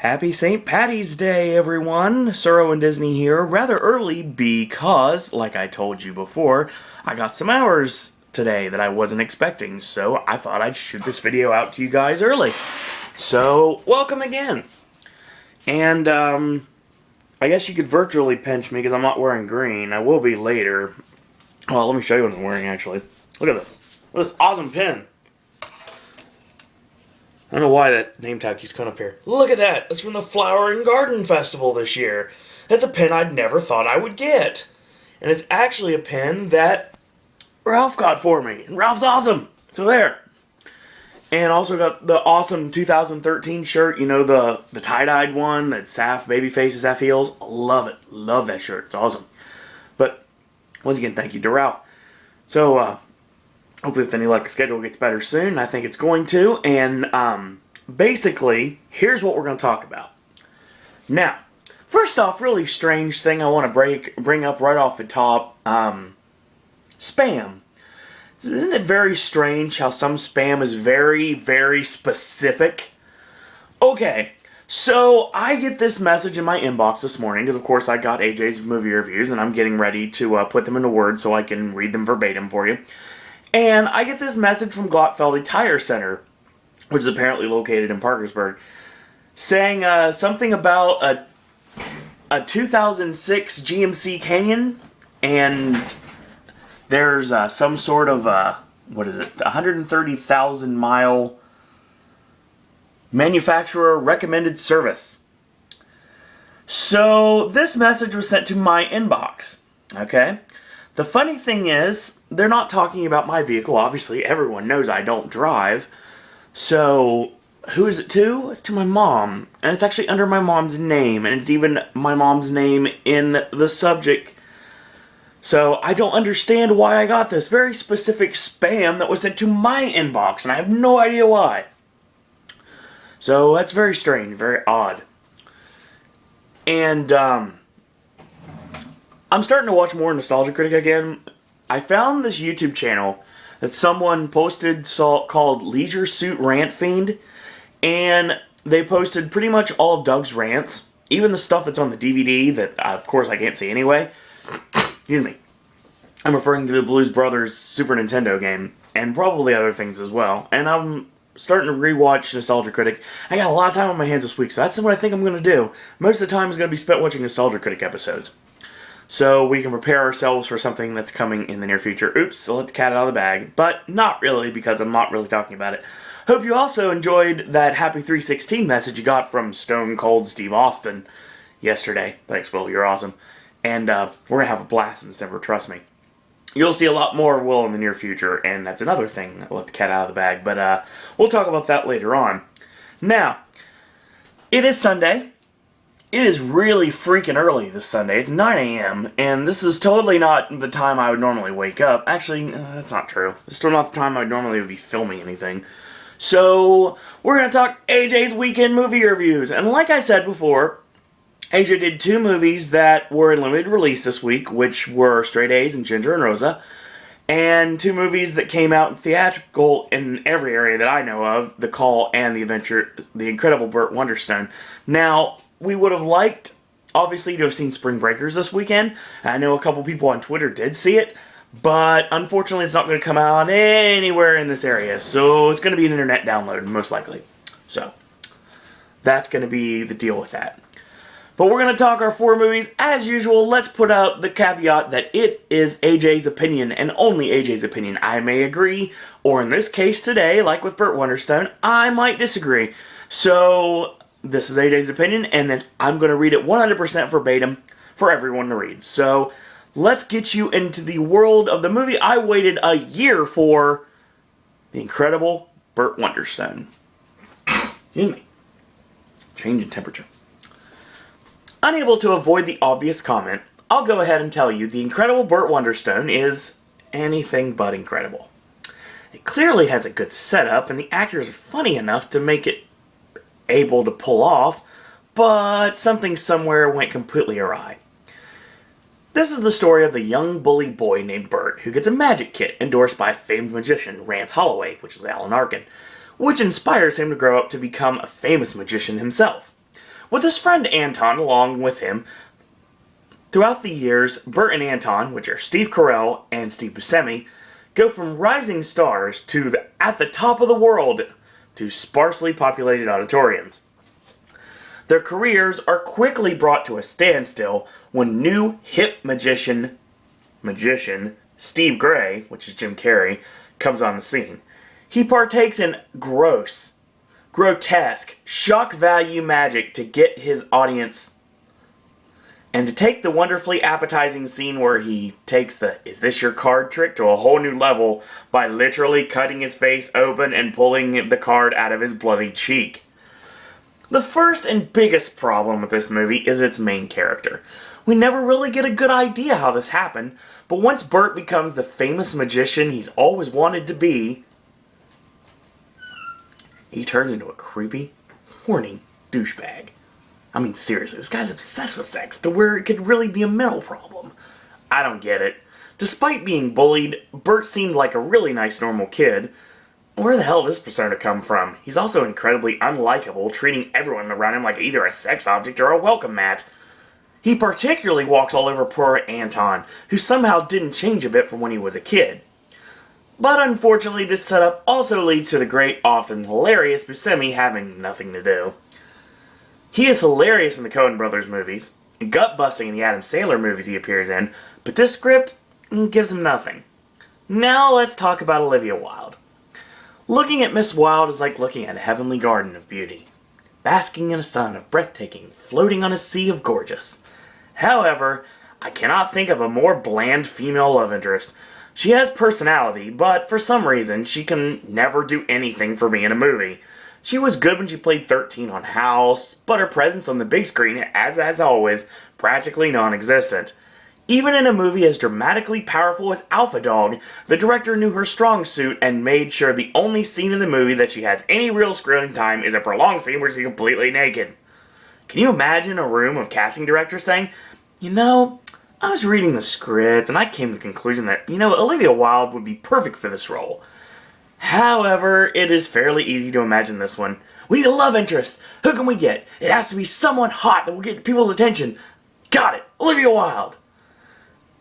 Happy St. Patty's Day, everyone! Suro and Disney here, rather early because, like I told you before, I got some hours today that I wasn't expecting, so I thought I'd shoot this video out to you guys early. So, welcome again! And, I guess you could virtually pinch me because I'm not wearing green. I will be later. Well, let me show you what I'm wearing, actually. Look at this. Look at this awesome pin. I don't know why that name tag keeps coming up here. Look at that! That's from the Flower and Garden Festival this year. That's a pin I'd never thought I would get. And it's actually a pin that Ralph got for me. And Ralph's awesome! So there. And also got the awesome 2013 shirt. You know, the tie-dyed one that's half baby faces, half heels. Love it. Love that shirt. It's awesome. But, once again, thank you to Ralph. So, hopefully with any luck, the schedule gets better soon. I think it's going to. And basically, here's what we're going to talk about. Now, first off, really strange thing I want to bring up right off the top. Spam. Isn't it very strange how some spam is very, very specific? Okay, so I get this message in my inbox this morning because, of course, I got AJ's movie reviews and I'm getting ready to put them into Word so I can read them verbatim for you. And I get this message from Gotfeldy Tire Center, which is apparently located in Parkersburg, saying something about a 2006 GMC Canyon, and there's some sort of, 130,000 mile manufacturer recommended service. So this message was sent to my inbox, okay? The funny thing is, they're not talking about my vehicle. Obviously, everyone knows I don't drive. So, who is it to? It's to my mom. And it's actually under my mom's name. And it's even my mom's name in the subject. So, I don't understand why I got this very specific spam that was sent to my inbox. And I have no idea why. So, that's very strange. Very odd. And, I'm starting to watch more Nostalgia Critic again. I found this YouTube channel that someone posted called Leisure Suit Rant Fiend, and they posted pretty much all of Doug's rants, even the stuff that's on the DVD that, of course, I can't see anyway. Excuse me. I'm referring to the Blues Brothers Super Nintendo game, and probably other things as well. And I'm starting to rewatch Nostalgia Critic. I got a lot of time on my hands this week, so that's what I think I'm going to do. Most of the time is going to be spent watching Nostalgia Critic episodes, so we can prepare ourselves for something that's coming in the near future. Oops, so let the cat out of the bag. But not really, because I'm not really talking about it. Hope you also enjoyed that Happy 316 message you got from Stone Cold Steve Austin yesterday. Thanks, Will. You're awesome. And we're going to have a blast in December, trust me. You'll see a lot more of Will in the near future, and that's another thing. Let the cat out of the bag. But we'll talk about that later on. Now, it is Sunday. It is really freaking early this Sunday. It's 9 a.m. and this is totally not the time I would normally wake up. Actually, that's not true. It's still not the time I would normally be filming anything. So, we're going to talk AJ's weekend movie reviews. And like I said before, AJ did two movies that were in limited release this week, which were Straight A's and Ginger and Rosa. And two movies that came out in theatrical in every area that I know of, The Call and The Incredible Burt Wonderstone. Now, we would have liked, obviously, to have seen Spring Breakers this weekend. I know a couple people on Twitter did see it, but unfortunately it's not going to come out anywhere in this area, so it's going to be an internet download, most likely. So, that's going to be the deal with that. But we're going to talk our four movies. As usual, let's put out the caveat that it is AJ's opinion, and only AJ's opinion. I may agree, or in this case today, like with Burt Wonderstone, I might disagree. So, this is AJ's opinion, and then I'm going to read it 100% verbatim for everyone to read. So, let's get you into the world of the movie I waited a year for, The Incredible Burt Wonderstone. Excuse me. Change in temperature. Unable to avoid the obvious comment, I'll go ahead and tell you The Incredible Burt Wonderstone is anything but incredible. It clearly has a good setup, and the actors are funny enough to make it able to pull off, but something somewhere went completely awry. This is the story of the young bully boy named Burt, who gets a magic kit endorsed by famed magician Rance Holloway, which is Alan Arkin, which inspires him to grow up to become a famous magician himself. with his friend Anton along with him. Throughout the years, Burt and Anton, which are Steve Carell and Steve Buscemi, go from rising stars to at the top of the world to sparsely populated auditoriums. Their careers are quickly brought to a standstill when new hip magician Steve Gray, which is Jim Carrey, comes on the scene. He partakes in grotesque, shock value magic to get his audience, and to take the wonderfully appetizing scene where he takes the "is this your card" trick to a whole new level by literally cutting his face open and pulling the card out of his bloody cheek. The first and biggest problem with this movie is its main character. We never really get a good idea how this happened, but once Burt becomes the famous magician he's always wanted to be, he turns into a creepy, horny douchebag. I mean, seriously, this guy's obsessed with sex to where it could really be a mental problem. I don't get it. Despite being bullied, Burt seemed like a really nice normal kid. Where the hell did this persona come from? He's also incredibly unlikable, treating everyone around him like either a sex object or a welcome mat. He particularly walks all over poor Anton, who somehow didn't change a bit from when he was a kid. But unfortunately, this setup also leads to the great, often hilarious Buscemi having nothing to do. He is hilarious in the Coen Brothers movies, and gut-busting in the Adam Sandler movies he appears in, but this script gives him nothing. Now let's talk about Olivia Wilde. Looking at Miss Wilde is like looking at a heavenly garden of beauty, basking in a sun of breathtaking, floating on a sea of gorgeous. However, I cannot think of a more bland female love interest. She has personality, but for some reason, she can never do anything for me in a movie. She was good when she played 13 on House, but her presence on the big screen is, as always, practically non-existent. Even in a movie as dramatically powerful as Alpha Dog, the director knew her strong suit and made sure the only scene in the movie that she has any real screen time is a prolonged scene where she's completely naked. Can you imagine a room of casting directors saying, I was reading the script and I came to the conclusion that, Olivia Wilde would be perfect for this role. However, it is fairly easy to imagine this one. We need a love interest. Who can we get? It has to be someone hot that will get people's attention. Got it. Olivia Wilde.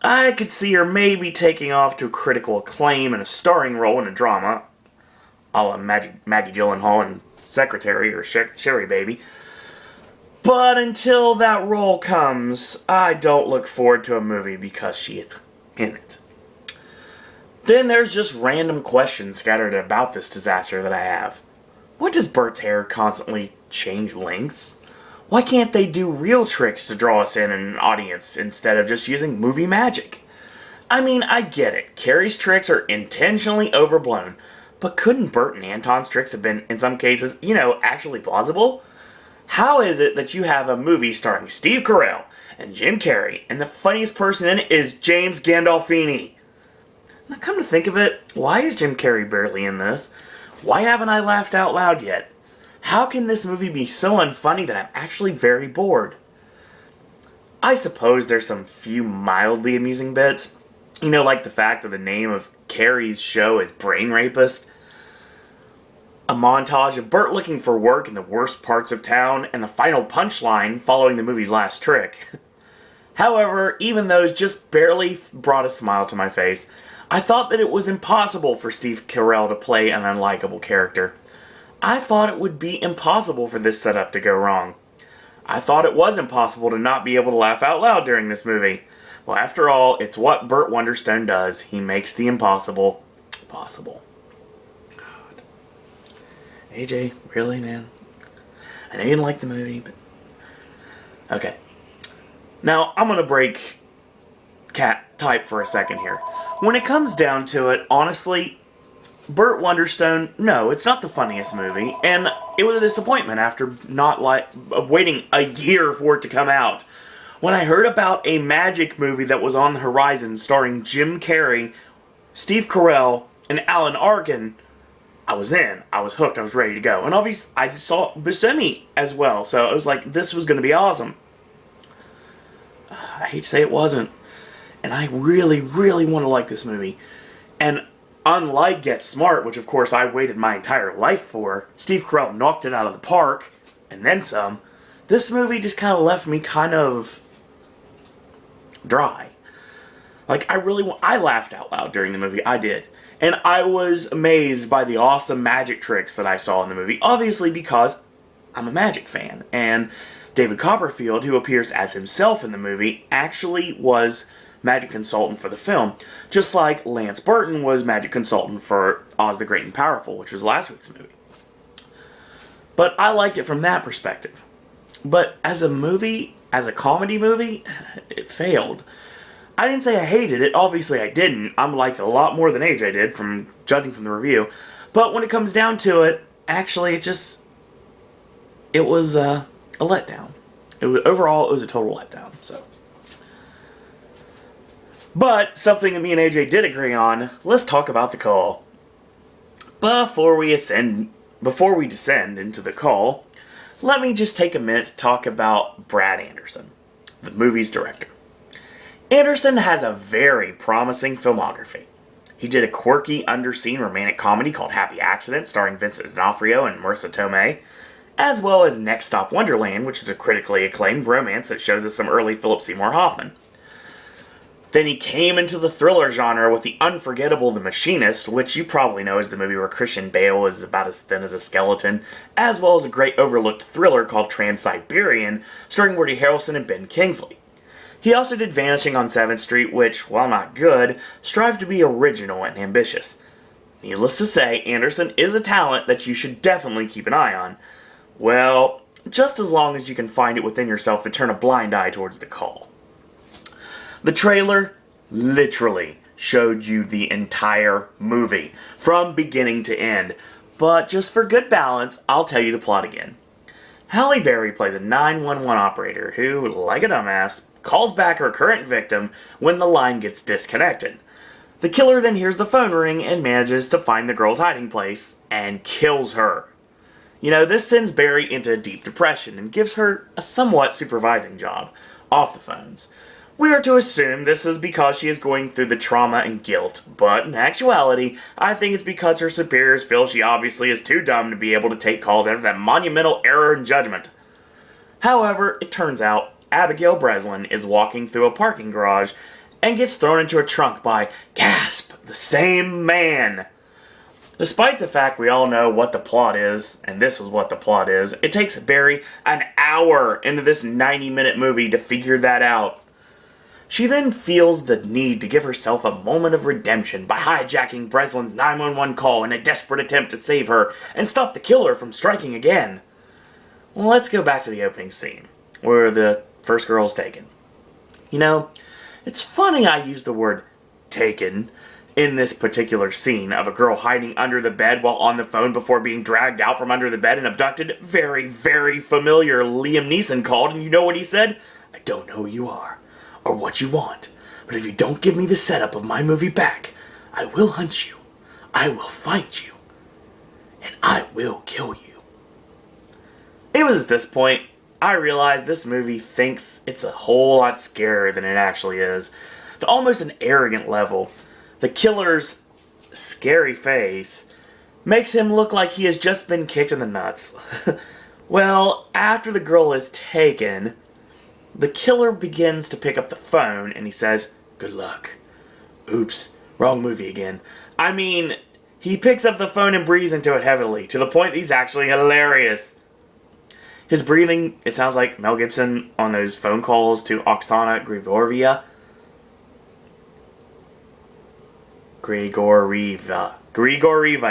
I could see her maybe taking off to critical acclaim in a starring role in a drama, a la Maggie Gyllenhaal in Secretary or Sherry Baby. But until that role comes, I don't look forward to a movie because she is in it. Then there's just random questions scattered about this disaster that I have. Why does Burt's hair constantly change lengths? Why can't they do real tricks to draw us in an audience instead of just using movie magic? I mean, I get it. Carrie's tricks are intentionally overblown. But couldn't Burt and Anton's tricks have been, in some cases, actually plausible? How is it that you have a movie starring Steve Carell and Jim Carrey, and the funniest person in it is James Gandolfini? Now come to think of it, why is Jim Carrey barely in this? Why haven't I laughed out loud yet? How can this movie be so unfunny that I'm actually very bored? I suppose there's some few mildly amusing bits. Like the fact that the name of Carrey's show is Brain Rapist. A montage of Burt looking for work in the worst parts of town, and the final punchline following the movie's last trick. However, even those just barely brought a smile to my face. I thought that it was impossible for Steve Carell to play an unlikable character. I thought it would be impossible for this setup to go wrong. I thought it was impossible to not be able to laugh out loud during this movie. Well, after all, it's what Burt Wonderstone does. He makes the impossible possible. God. AJ, really, man? I know you didn't like the movie, but... Okay. Now, I'm going to break cat type for a second here. When it comes down to it, honestly, Burt Wonderstone, no, it's not the funniest movie, and it was a disappointment after waiting a year for it to come out. When I heard about a magic movie that was on the horizon starring Jim Carrey, Steve Carell, and Alan Arkin, I was in. I was hooked. I was ready to go. And obviously, I saw Buscemi as well, so I was like, this was going to be awesome. I hate to say it wasn't. And I really, really want to like this movie. And unlike Get Smart, which of course I waited my entire life for, Steve Carell knocked it out of the park, and then some. this movie just kind of left me kind of dry. Like, I laughed out loud during the movie. I did. And I was amazed by the awesome magic tricks that I saw in the movie. Obviously because I'm a magic fan. And David Copperfield, who appears as himself in the movie, actually was magic consultant for the film. Just like Lance Burton was magic consultant for Oz the Great and Powerful, which was last week's movie. But I liked it from that perspective. But as a movie, as a comedy movie, it failed. I didn't say I hated it. Obviously I didn't. I liked it a lot more than AJ did, from judging from the review. But when it comes down to it, actually it was a letdown. Overall, it was a total letdown. So, but something that me and AJ did agree on. Let's talk about the call. Before we descend into the call, let me just take a minute to talk about Brad Anderson, the movie's director. Anderson has a very promising filmography. He did a quirky, underseen romantic comedy called Happy Accident, starring Vincent D'Onofrio and Marissa Tomei, as well as Next Stop Wonderland, which is a critically acclaimed romance that shows us some early Philip Seymour Hoffman. Then he came into the thriller genre with the unforgettable The Machinist, which you probably know is the movie where Christian Bale is about as thin as a skeleton, as well as a great overlooked thriller called Trans-Siberian, starring Woody Harrelson and Ben Kingsley. He also did Vanishing on 7th Street, which, while not good, strived to be original and ambitious. Needless to say, Anderson is a talent that you should definitely keep an eye on. Well, just as long as you can find it within yourself to turn a blind eye towards the call. The trailer literally showed you the entire movie, from beginning to end. But just for good balance, I'll tell you the plot again. Halle Berry plays a 911 operator who, like a dumbass, calls back her current victim when the line gets disconnected. The killer then hears the phone ring and manages to find the girl's hiding place and kills her. You know, this sends Berry into a deep depression and gives her a somewhat supervising job off the phones. We are to assume this is because she is going through the trauma and guilt, but in actuality, I think it's because her superiors feel she obviously is too dumb to be able to take calls after that monumental error in judgment. However, it turns out Abigail Breslin is walking through a parking garage and gets thrown into a trunk by, gasp, the same man. Despite the fact we all know what the plot is, and this is what the plot is, it takes Berry an hour into this 90-minute movie to figure that out. She then feels the need to give herself a moment of redemption by hijacking Breslin's 911 call in a desperate attempt to save her and stop the killer from striking again. Well, let's go back to the opening scene, where the first girl is taken. You know, it's funny I use the word taken in this particular scene of a girl hiding under the bed while on the phone before being dragged out from under the bed and abducted. Very, very familiar. Liam Neeson called, and you know what he said? I don't know who you are or what you want, but if you don't give me the setup of my movie back, I will hunt you, I will find you, and I will kill you. It was at this point I realized this movie thinks it's a whole lot scarier than it actually is, to almost an arrogant level. The killer's scary face makes him look like he has just been kicked in the nuts. Well, after the girl is taken, the killer begins to pick up the phone and he says, "Good luck." Oops, wrong movie again. I mean, he picks up the phone and breathes into it heavily, to the point that he's actually hilarious. His breathing, it sounds like Mel Gibson on those phone calls to Oksana Grigorieva,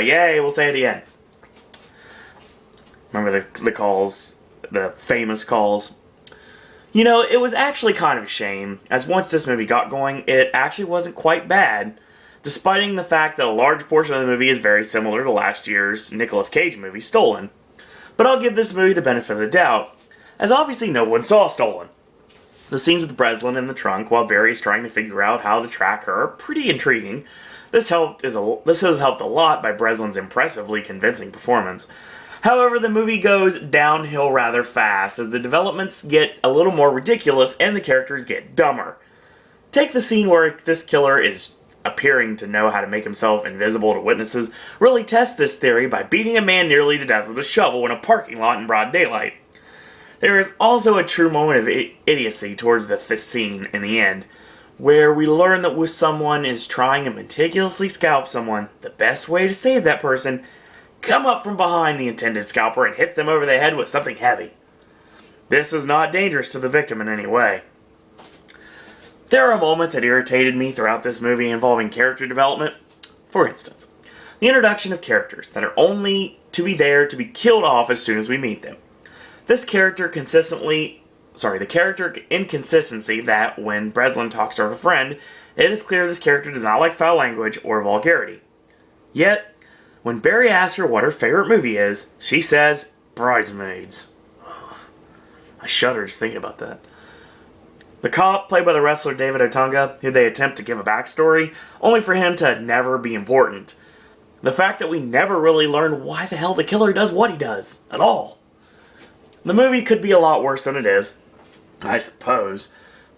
yay, we'll say it again. Remember the calls, the famous calls? You know, it was actually kind of a shame, as once this movie got going, it actually wasn't quite bad, despite the fact that a large portion of the movie is very similar to last year's Nicolas Cage movie, Stolen. But I'll give this movie the benefit of the doubt, as obviously no one saw Stolen. The scenes with Breslin in the trunk while Barry's trying to figure out how to track her are pretty intriguing. This has helped a lot by Breslin's impressively convincing performance. However, the movie goes downhill rather fast as the developments get a little more ridiculous and the characters get dumber. Take the scene where this killer is appearing to know how to make himself invisible to witnesses. Really test this theory by beating a man nearly to death with a shovel in a parking lot in broad daylight. There is also a true moment of idiocy towards the scene in the end, where we learn that when someone is trying to meticulously scalp someone, the best way to save that person, come up from behind the intended scalper and hit them over the head with something heavy. This is not dangerous to the victim in any way. There are moments that irritated me throughout this movie involving character development. For instance, the introduction of characters that are only to be there to be killed off as soon as we meet them. The character inconsistency that when Breslin talks to her friend, it is clear this character does not like foul language or vulgarity. Yet, when Barry asks her what her favorite movie is, she says, Bridesmaids. I shudder just thinking about that. The cop, played by the wrestler David Otunga, who they attempt to give a backstory, only for him to never be important. The fact that we never really learn why the hell the killer does what he does, at all. The movie could be a lot worse than it is, I suppose.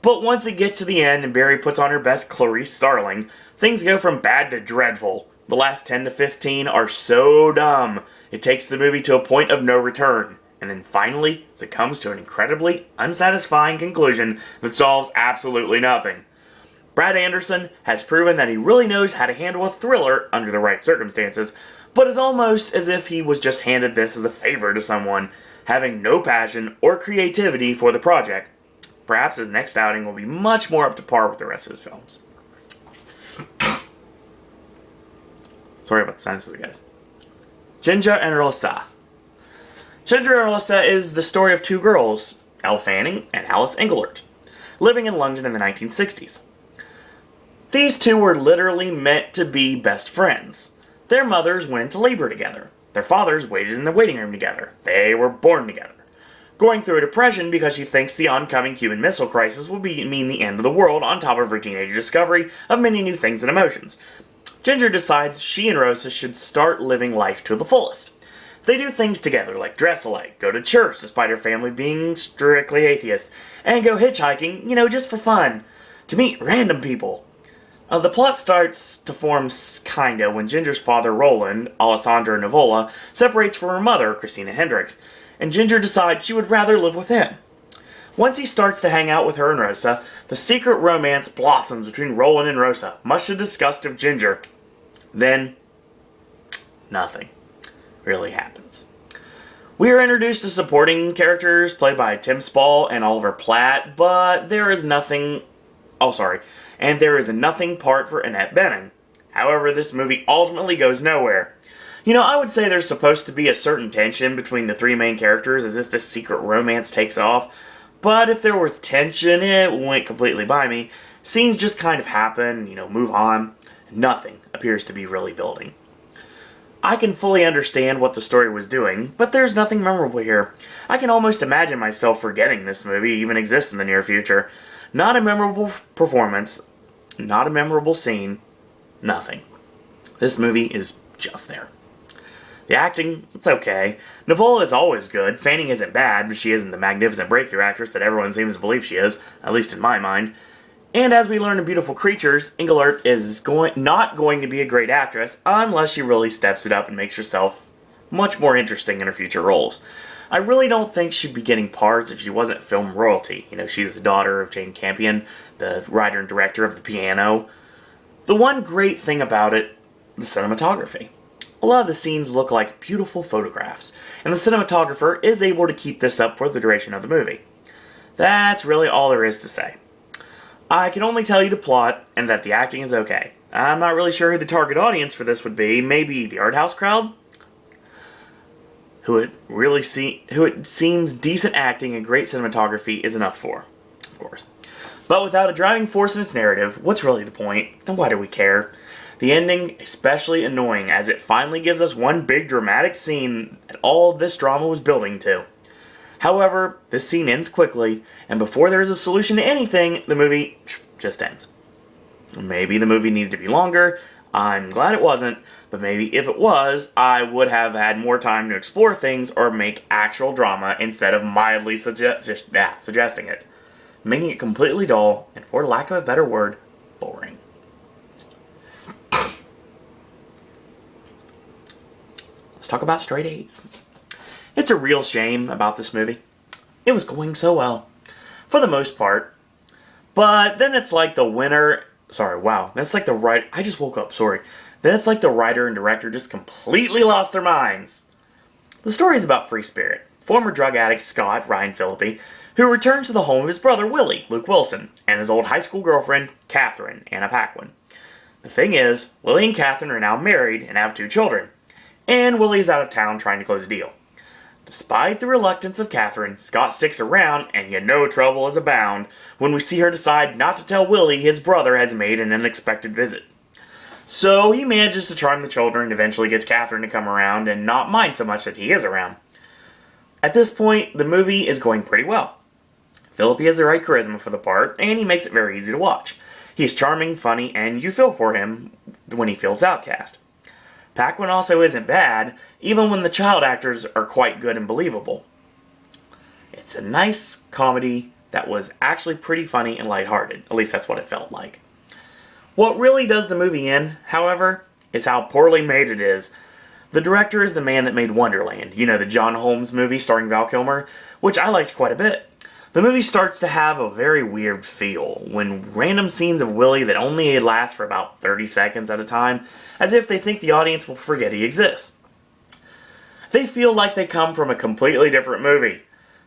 But once it gets to the end and Barry puts on her best Clarice Starling, things go from bad to dreadful. The last 10 to 15 are so dumb, it takes the movie to a point of no return. And then finally, it comes to an incredibly unsatisfying conclusion that solves absolutely nothing. Brad Anderson has proven that he really knows how to handle a thriller under the right circumstances, but it's almost as if he was just handed this as a favor to someone, having no passion or creativity for the project. Perhaps his next outing will be much more up to par with the rest of his films. Sorry about the silences, guys. Ginger and Rosa. Ginger and Rosa is the story of two girls, Elle Fanning and Alice Englert, living in London in the 1960s. These two were literally meant to be best friends. Their mothers went into labor together. Their fathers waited in the waiting room together. They were born together. Going through a depression because she thinks the oncoming Cuban Missile Crisis will mean the end of the world on top of her teenage discovery of many new things and emotions. Ginger decides she and Rosa should start living life to the fullest. They do things together like dress alike, go to church despite her family being strictly atheist, and go hitchhiking, just for fun, to meet random people. The plot starts to form kinda when Ginger's father Roland, Alessandro Nivola, separates from her mother, Christina Hendricks, and Ginger decides she would rather live with him. Once he starts to hang out with her and Rosa, the secret romance blossoms between Roland and Rosa, much to the disgust of Ginger. Then, nothing really happens. We are introduced to supporting characters played by Tim Spall and Oliver Platt, but there is nothing a nothing part for Annette Bening. However, this movie ultimately goes nowhere. I would say there's supposed to be a certain tension between the three main characters as if this secret romance takes off, but if there was tension, it went completely by me. Scenes just kind of happen, move on. Nothing appears to be really building. I can fully understand what the story was doing, but there's nothing memorable here. I can almost imagine myself forgetting this movie even exists in the near future. Not a memorable performance, not a memorable scene, nothing. This movie is just there. The acting, it's okay. Nivola is always good. Fanning isn't bad, but she isn't the magnificent breakthrough actress that everyone seems to believe she is, at least in my mind. And as we learn in Beautiful Creatures, Englert is not going to be a great actress unless she really steps it up and makes herself much more interesting in her future roles. I really don't think she'd be getting parts if she wasn't film royalty. She's the daughter of Jane Campion, the writer and director of The Piano. The one great thing about it, the cinematography. A lot of the scenes look like beautiful photographs, and the cinematographer is able to keep this up for the duration of the movie. That's really all there is to say. I can only tell you the plot, and that the acting is okay. I'm not really sure who the target audience for this would be. Maybe the art house crowd? Who it seems decent acting and great cinematography is enough for, of course. But without a driving force in its narrative, what's really the point, and why do we care? The ending especially annoying, as it finally gives us one big dramatic scene that all this drama was building to. However, this scene ends quickly, and before there is a solution to anything, the movie just ends. Maybe the movie needed to be longer. I'm glad it wasn't, but maybe if it was, I would have had more time to explore things or make actual drama instead of mildly suggesting it, making it completely dull and, for lack of a better word, boring. Let's talk about straight A's. It's a real shame about this movie. It was going so well, for the most part. But then it's like the winner... Sorry, wow. That's like the right... I just woke up, sorry. Then it's like the writer and director just completely lost their minds. The story is about Free Spirit, former drug addict Scott, Ryan Phillippe, who returns to the home of his brother Willie, Luke Wilson, and his old high school girlfriend, Catherine, Anna Paquin. The thing is, Willie and Catherine are now married and have 2 children, and Willie is out of town trying to close a deal. Despite the reluctance of Catherine, Scott sticks around, and you know trouble is abound when we see her decide not to tell Willie his brother has made an unexpected visit. So he manages to charm the children and eventually gets Catherine to come around and not mind so much that he is around. At this point, the movie is going pretty well. Phillippe has the right charisma for the part, and he makes it very easy to watch. He's charming, funny, and you feel for him when he feels outcast. Paquin also isn't bad, even when the child actors are quite good and believable. It's a nice comedy that was actually pretty funny and lighthearted. At least that's what it felt like. What really does the movie in, however, is how poorly made it is. The director is the man that made Wonderland, you know, the John Holmes movie starring Val Kilmer, which I liked quite a bit. The movie starts to have a very weird feel, when random scenes of Willie that only last for about 30 seconds at a time, as if they think the audience will forget he exists. They feel like they come from a completely different movie.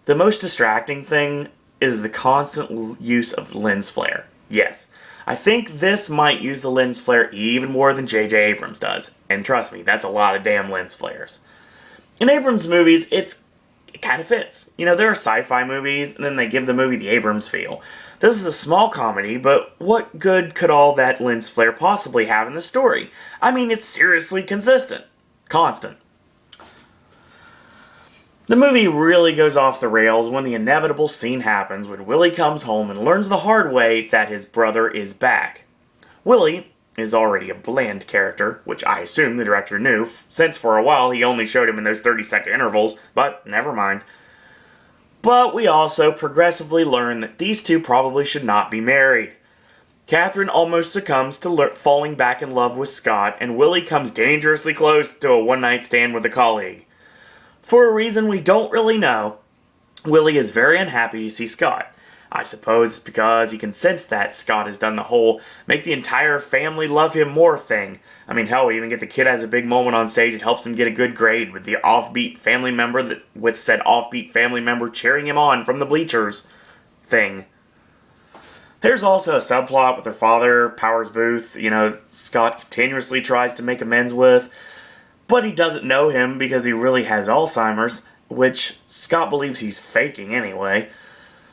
The most distracting thing is the constant use of lens flare. Yes, I think this might use the lens flare even more than J.J. Abrams does, and trust me, that's a lot of damn lens flares. In Abrams movies, it kind of fits. You know, there are sci-fi movies, and then they give the movie the Abrams feel. This is a small comedy, but what good could all that lens flare possibly have in the story? I mean, it's seriously consistent. Constant. The movie really goes off the rails when the inevitable scene happens when Willie comes home and learns the hard way that his brother is back. Willie is already a bland character, which I assume the director knew, since for a while he only showed him in those 30-second intervals, but never mind. But we also progressively learn that these two probably should not be married. Catherine almost succumbs to falling back in love with Scott, and Willie comes dangerously close to a one-night stand with a colleague. For a reason we don't really know, Willie is very unhappy to see Scott. I suppose it's because he can sense that Scott has done the whole make the entire family love him more thing. I mean, hell, we even get the kid has a big moment on stage that helps him get a good grade with the offbeat family member with said offbeat family member cheering him on from the bleachers thing. There's also a subplot with her father, Powers Booth, you know, Scott continuously tries to make amends with, but he doesn't know him because he really has Alzheimer's, which Scott believes he's faking anyway.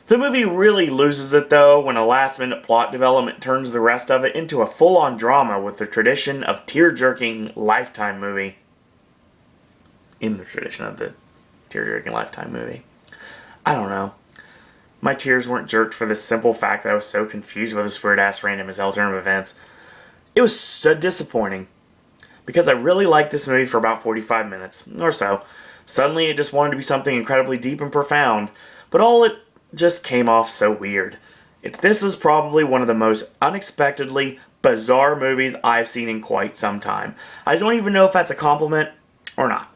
The movie really loses it, though, when a last-minute plot development turns the rest of it into a full-on drama with the tradition of tear-jerking Lifetime movie. In the tradition of the tear-jerking Lifetime movie. I don't know. My tears weren't jerked for the simple fact that I was so confused with this weird-ass random as alternative events. It was so disappointing. Because I really liked this movie for about 45 minutes, or so. Suddenly it just wanted to be something incredibly deep and profound, but all it just came off so weird. This is probably one of the most unexpectedly bizarre movies I've seen in quite some time. I don't even know if that's a compliment or not.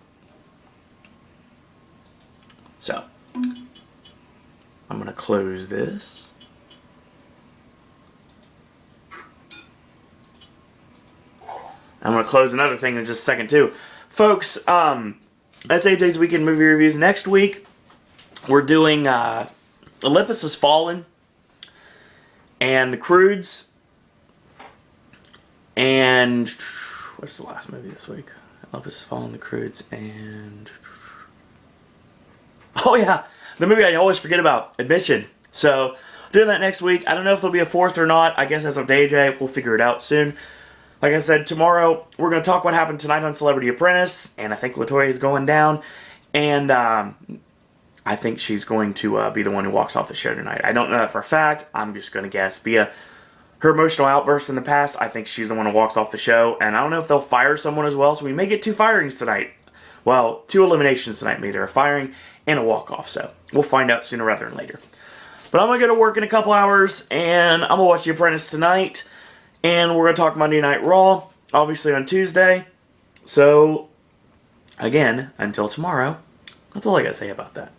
So, I'm going to close this. I'm going to close another thing in just a second too. Folks, that's AJ's Weekend Movie Reviews. Next week, we're doing Olympus Has Fallen and The Croods, and what's the last movie this week? Olympus Has Fallen, The Croods, and oh yeah, the movie I always forget about, Admission. So, doing that next week. I don't know if there'll be a fourth or not. I guess as of AJ, we'll figure it out soon. Like I said, tomorrow we're going to talk what happened tonight on Celebrity Apprentice, and I think LaToya is going down, and I think she's going to be the one who walks off the show tonight. I don't know that for a fact. I'm just going to guess. Via her emotional outbursts in the past, I think she's the one who walks off the show, and I don't know if they'll fire someone as well, so we may get 2 firings tonight. Well, 2 eliminations tonight, maybe a firing and a walk-off, so we'll find out sooner rather than later. But I'm going to go to work in a couple hours, and I'm going to watch The Apprentice tonight. And we're going to talk Monday Night Raw, obviously on Tuesday. So, again, until tomorrow, that's all I got to say about that.